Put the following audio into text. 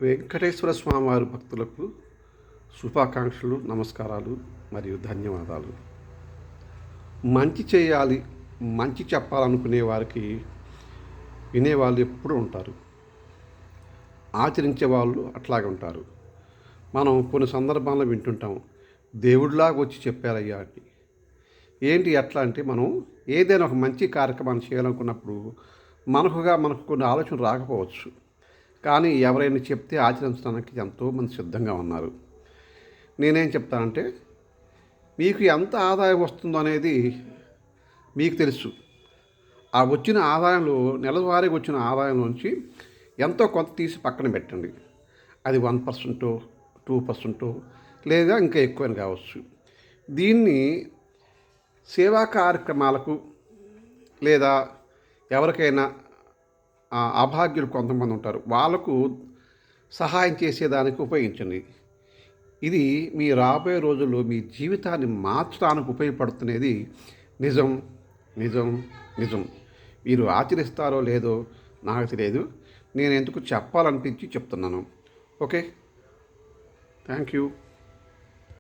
వెంకటేశ్వర స్వామివారి భక్తులకు శుభాకాంక్షలు, నమస్కారాలు మరియు ధన్యవాదాలు. మంచి చేయాలి, మంచి చెప్పాలనుకునే వారికి వినేవాళ్ళు ఎప్పుడూ ఉంటారు. ఆచరించే వాళ్ళు అట్లాగే ఉంటారు. మనం కొన్ని సందర్భాల్లో వింటుంటాం, దేవుడిలాగా వచ్చి చెప్పారయ్యా అని. ఏంటి ఎట్లా అంటే, మనం ఏదైనా ఒక మంచి కార్యక్రమాన్ని చేయాలనుకున్నప్పుడు మనకు కొన్ని ఆలోచనలు రాకపోవచ్చు. కానీ ఎవరైనా చెప్తే ఆచరించడానికి ఎంతోమంది సిద్ధంగా ఉన్నారు. నేనేం చెప్తానంటే, మీకు ఎంత ఆదాయం వస్తుందో అనేది మీకు తెలుసు. ఆ వచ్చిన ఆదాయంలో నెలవారీగా వచ్చిన ఆదాయంలోంచి ఎంతో కొంత తీసి పక్కన పెట్టండి. అది 1%, 2% లేదా ఇంకా ఎక్కువని కావచ్చు. దీన్ని సేవా కార్యక్రమాలకు లేదా ఎవరికైనా అభాగ్యులు కొంతమంది ఉంటారు, వాళ్ళకు సహాయం చేసేదానికి ఉపయోగించండి. ఇది మీ రాబోయే రోజుల్లో మీ జీవితాన్ని మార్చడానికి ఉపయోగపడుతున్నది. నిజం నిజం నిజం. మీరు ఆచరిస్తారో లేదో నాకు తెలియదు. నేను ఎందుకు చెప్పాలనిపించి చెప్తున్నాను. Okay, thank you.